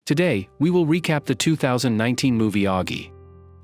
Today, we will recap the 2019 movie Auggie.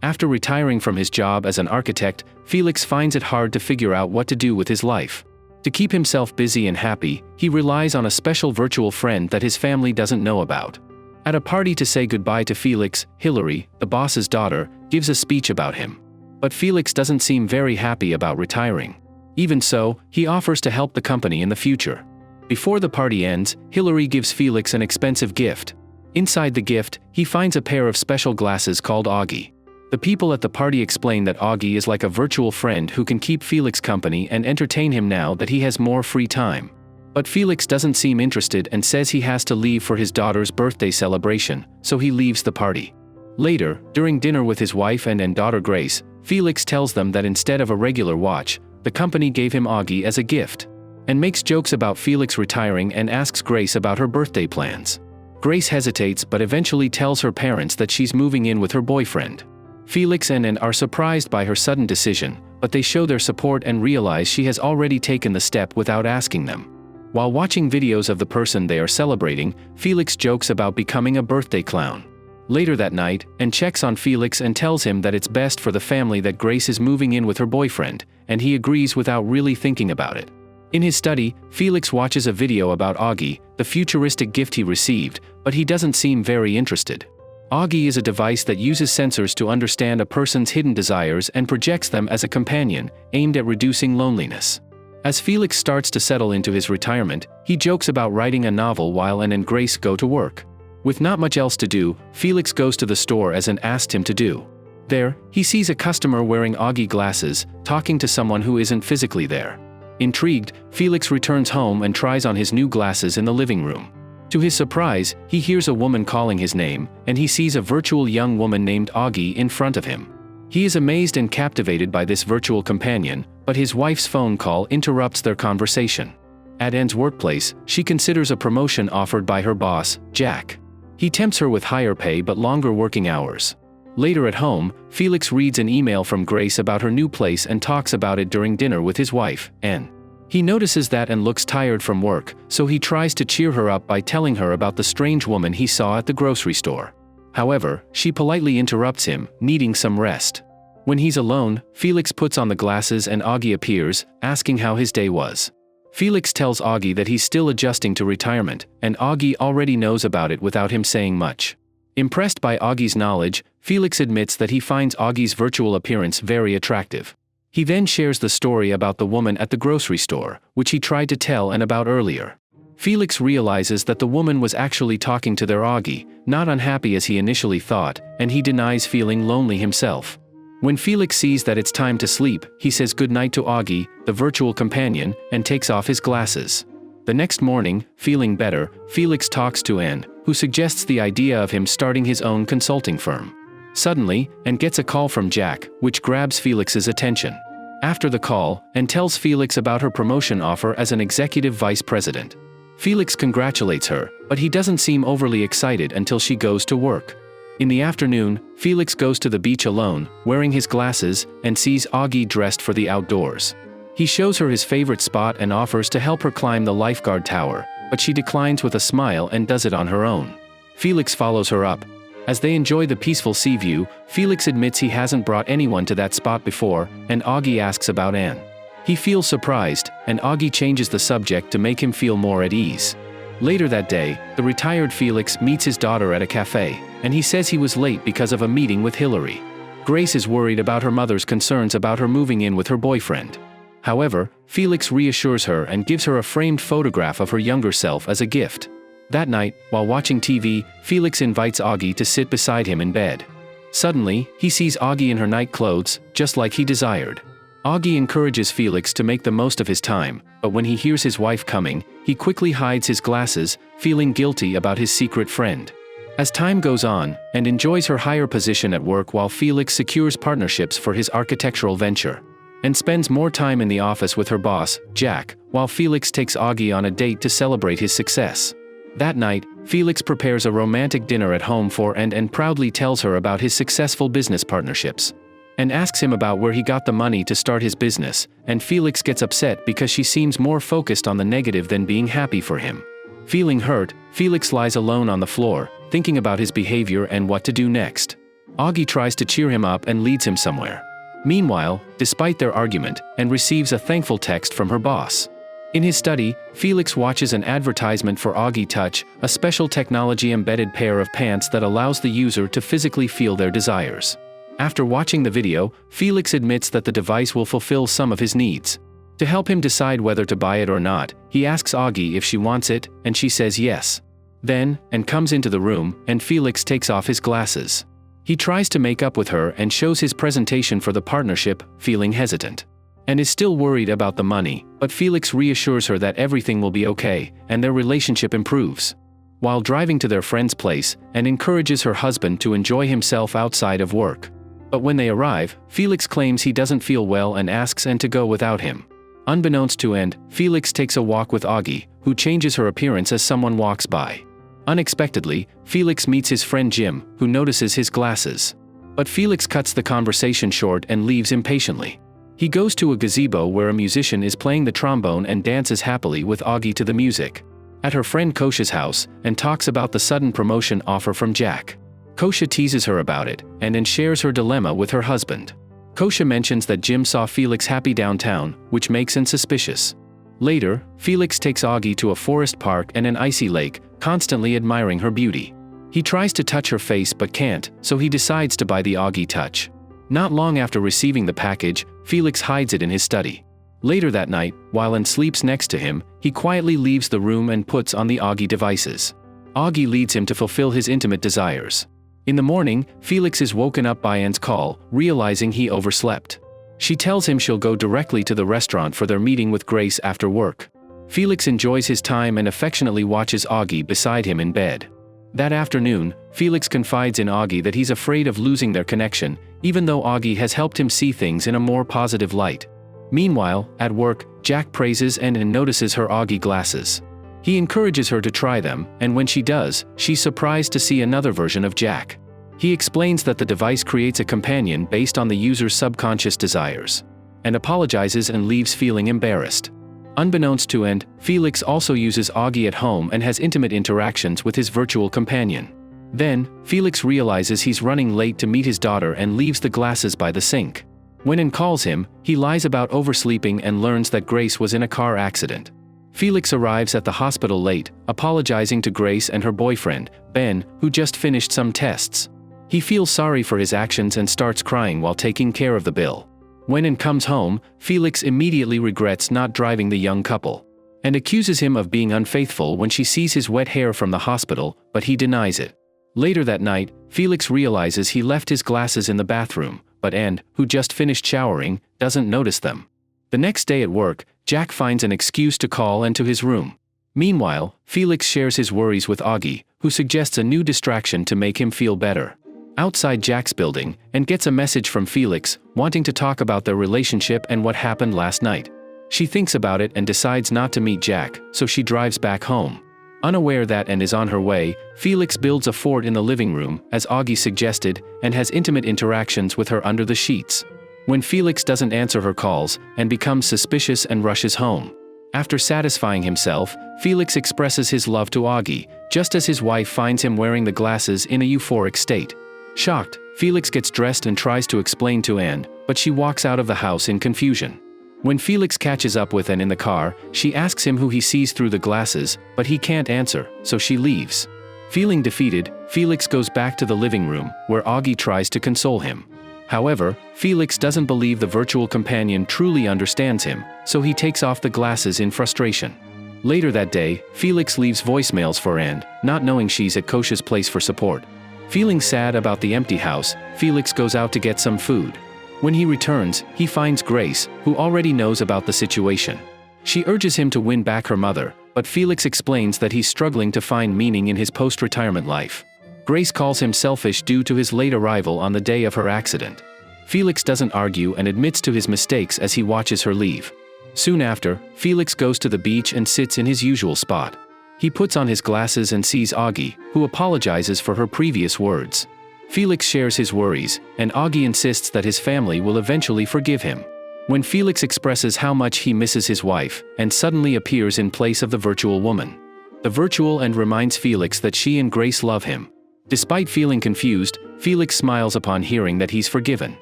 After retiring from his job as an architect, Felix finds it hard to figure out what to do with his life. To keep himself busy and happy, he relies on a special virtual friend that his family doesn't know about. At a party to say goodbye to Felix, Hillary, the boss's daughter, gives a speech about him. But Felix doesn't seem very happy about retiring. Even so, he offers to help the company in the future. Before the party ends, Hillary gives Felix an expensive gift. Inside the gift, he finds a pair of special glasses called Auggie. The people at the party explain that Auggie is like a virtual friend who can keep Felix company and entertain him now that he has more free time. But Felix doesn't seem interested and says he has to leave for his daughter's birthday celebration, so he leaves the party. Later, during dinner with his wife and daughter Grace, Felix tells them that instead of a regular watch, the company gave him Auggie as a gift, and makes jokes about Felix retiring and asks Grace about her birthday plans. Grace hesitates but eventually tells her parents that she's moving in with her boyfriend. Felix and are surprised by her sudden decision, but they show their support and realize she has already taken the step without asking them. While watching videos of the person they are celebrating, Felix jokes about becoming a birthday clown. Later that night, Anne checks on Felix and tells him that it's best for the family that Grace is moving in with her boyfriend, and he agrees without really thinking about it. In his study, Felix watches a video about Auggie, the futuristic gift he received, but he doesn't seem very interested. Auggie is a device that uses sensors to understand a person's hidden desires and projects them as a companion, aimed at reducing loneliness. As Felix starts to settle into his retirement, he jokes about writing a novel while Anne and Grace go to work. With not much else to do, Felix goes to the store as Anne asked him to do. There, he sees a customer wearing Auggie glasses, talking to someone who isn't physically there. Intrigued, Felix returns home and tries on his new glasses in the living room. To his surprise, he hears a woman calling his name, and he sees a virtual young woman named Auggie in front of him. He is amazed and captivated by this virtual companion, but his wife's phone call interrupts their conversation. At Anne's workplace, she considers a promotion offered by her boss, Jack. He tempts her with higher pay but longer working hours. Later at home, Felix reads an email from Grace about her new place and talks about it during dinner with his wife, Anne. He notices that Anne looks tired from work, so he tries to cheer her up by telling her about the strange woman he saw at the grocery store. However, she politely interrupts him, needing some rest. When he's alone, Felix puts on the glasses and Auggie appears, asking how his day was. Felix tells Auggie that he's still adjusting to retirement, and Auggie already knows about it without him saying much. Impressed by Auggie's knowledge, Felix admits that he finds Auggie's virtual appearance very attractive. He then shares the story about the woman at the grocery store, which he tried to tell Anne about earlier. Felix realizes that the woman was actually talking to their Auggie, not unhappy as he initially thought, and he denies feeling lonely himself. When Felix sees that it's time to sleep, he says goodnight to Auggie, the virtual companion, and takes off his glasses. The next morning, feeling better, Felix talks to Anne, who suggests the idea of him starting his own consulting firm. Suddenly, Anne gets a call from Jack, which grabs Felix's attention. After the call, Anne tells Felix about her promotion offer as an executive vice president. Felix congratulates her, but he doesn't seem overly excited until she goes to work. In the afternoon, Felix goes to the beach alone, wearing his glasses, and sees Auggie dressed for the outdoors. He shows her his favorite spot and offers to help her climb the lifeguard tower, but she declines with a smile and does it on her own. Felix follows her up. As they enjoy the peaceful sea view, Felix admits he hasn't brought anyone to that spot before, and Auggie asks about Anne. He feels surprised, and Auggie changes the subject to make him feel more at ease. Later that day, the retired Felix meets his daughter at a cafe, and he says he was late because of a meeting with Hillary. Grace is worried about her mother's concerns about her moving in with her boyfriend. However, Felix reassures her and gives her a framed photograph of her younger self as a gift. That night, while watching TV, Felix invites Auggie to sit beside him in bed. Suddenly, he sees Auggie in her night clothes, just like he desired. Auggie encourages Felix to make the most of his time, but when he hears his wife coming, he quickly hides his glasses, feeling guilty about his secret friend. As time goes on, Anne enjoys her higher position at work while Felix secures partnerships for his architectural venture. Anne spends more time in the office with her boss, Jack, while Felix takes Auggie on a date to celebrate his success. That night, Felix prepares a romantic dinner at home for Anne and proudly tells her about his successful business partnerships. Anne asks him about where he got the money to start his business, and Felix gets upset because she seems more focused on the negative than being happy for him. Feeling hurt, Felix lies alone on the floor, thinking about his behavior and what to do next. Auggie tries to cheer him up and leads him somewhere. Meanwhile, despite their argument, Anne receives a thankful text from her boss. In his study, Felix watches an advertisement for Auggie Touch, a special technology-embedded pair of pants that allows the user to physically feel their desires. After watching the video, Felix admits that the device will fulfill some of his needs. To help him decide whether to buy it or not, he asks Auggie if she wants it, and she says yes. Then, Anne comes into the room, and Felix takes off his glasses. He tries to make up with her and shows his presentation for the partnership, feeling hesitant. Anne is still worried about the money, but Felix reassures her that everything will be okay, and their relationship improves. While driving to their friend's place, Anne encourages her husband to enjoy himself outside of work. But when they arrive, Felix claims he doesn't feel well and asks Anne to go without him. Unbeknownst to Anne, Felix takes a walk with Auggie, who changes her appearance as someone walks by. Unexpectedly, Felix meets his friend Jim, who notices his glasses. But Felix cuts the conversation short and leaves impatiently. He goes to a gazebo where a musician is playing the trombone and dances happily with Auggie to the music. At her friend Kosha's house, and talks about the sudden promotion offer from Jack. Kosha teases her about it, and then shares her dilemma with her husband. Kosha mentions that Jim saw Felix happy downtown, which makes Anne suspicious. Later, Felix takes Auggie to a forest park and an icy lake, constantly admiring her beauty. He tries to touch her face but can't, so he decides to buy the Auggie Touch. Not long after receiving the package, Felix hides it in his study. Later that night, while Anne sleeps next to him, he quietly leaves the room and puts on the Auggie devices. Auggie leads him to fulfill his intimate desires. In the morning, Felix is woken up by Anne's call, realizing he overslept. She tells him she'll go directly to the restaurant for their meeting with Grace after work. Felix enjoys his time and affectionately watches Auggie beside him in bed. That afternoon, Felix confides in Auggie that he's afraid of losing their connection, even though Auggie has helped him see things in a more positive light. Meanwhile, at work, Jack praises Anne and notices her Auggie glasses. He encourages her to try them, and when she does, she's surprised to see another version of Jack. He explains that the device creates a companion based on the user's subconscious desires, and apologizes and leaves feeling embarrassed. Unbeknownst to Anne, Felix also uses Auggie at home and has intimate interactions with his virtual companion. Then, Felix realizes he's running late to meet his daughter and leaves the glasses by the sink. When Anne calls him, he lies about oversleeping and learns that Grace was in a car accident. Felix arrives at the hospital late, apologizing to Grace and her boyfriend, Ben, who just finished some tests. He feels sorry for his actions and starts crying while taking care of the bill. When Anne comes home, Felix immediately regrets not driving the young couple, and accuses him of being unfaithful when she sees his wet hair from the hospital, but he denies it. Later that night, Felix realizes he left his glasses in the bathroom, but Anne, who just finished showering, doesn't notice them. The next day at work, Jack finds an excuse to call Anne to his room. Meanwhile, Felix shares his worries with Auggie, who suggests a new distraction to make him feel better. Outside Jack's building, Anne gets a message from Felix, wanting to talk about their relationship and what happened last night. She thinks about it and decides not to meet Jack, so she drives back home. Unaware that Anne is on her way, Felix builds a fort in the living room, as Auggie suggested, and has intimate interactions with her under the sheets. When Felix doesn't answer her calls, Anne becomes suspicious and rushes home. After satisfying himself, Felix expresses his love to Auggie, just as his wife finds him wearing the glasses in a euphoric state. Shocked, Felix gets dressed and tries to explain to Anne, but she walks out of the house in confusion. When Felix catches up with Anne in the car, she asks him who he sees through the glasses, but he can't answer, so she leaves. Feeling defeated, Felix goes back to the living room, where Auggie tries to console him. However, Felix doesn't believe the virtual companion truly understands him, so he takes off the glasses in frustration. Later that day, Felix leaves voicemails for Anne, not knowing she's at Kosha's place for support. Feeling sad about the empty house, Felix goes out to get some food. When he returns, he finds Grace, who already knows about the situation. She urges him to win back her mother, but Felix explains that he's struggling to find meaning in his post-retirement life. Grace calls him selfish due to his late arrival on the day of her accident. Felix doesn't argue and admits to his mistakes as he watches her leave. Soon after, Felix goes to the beach and sits in his usual spot. He puts on his glasses and sees Auggie, who apologizes for her previous words. Felix shares his worries, and Auggie insists that his family will eventually forgive him. When Felix expresses how much he misses his wife, Anne suddenly appears in place of the virtual woman. The virtual Anne reminds Felix that she and Grace love him, Despite feeling confused, Felix smiles upon hearing that he's forgiven.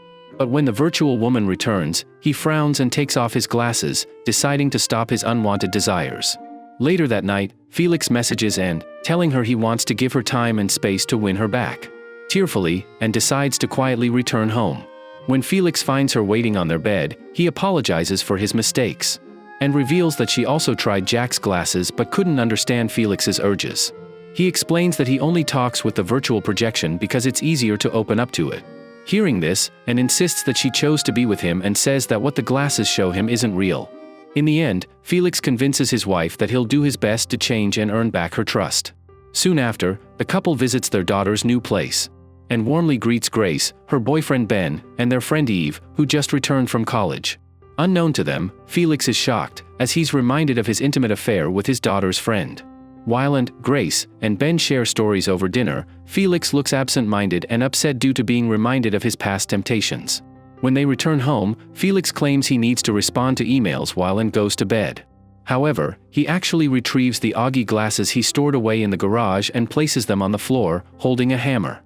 But when the virtual woman returns, he frowns and takes off his glasses, deciding to stop his unwanted desires. Later that night, Felix messages Anne, telling her he wants to give her time and space to win her back. Tearfully, Anne decides to quietly return home. When Felix finds her waiting on their bed, he apologizes for his mistakes, and reveals that she also tried Jack's glasses but couldn't understand Felix's urges. He explains that he only talks with the virtual projection because it's easier to open up to it. Hearing this, Anne insists that she chose to be with him and says that what the glasses show him isn't real. In the end, Felix convinces his wife that he'll do his best to change and earn back her trust. Soon after, the couple visits their daughter's new place, and warmly greets Grace, her boyfriend Ben, and their friend Eve, who just returned from college. Unknown to them, Felix is shocked, as he's reminded of his intimate affair with his daughter's friend. While Anne, Grace, and Ben share stories over dinner, Felix looks absent-minded and upset due to being reminded of his past temptations. When they return home, Felix claims he needs to respond to emails while Anne goes to bed. However, he actually retrieves the Auggie glasses he stored away in the garage and places them on the floor, holding a hammer.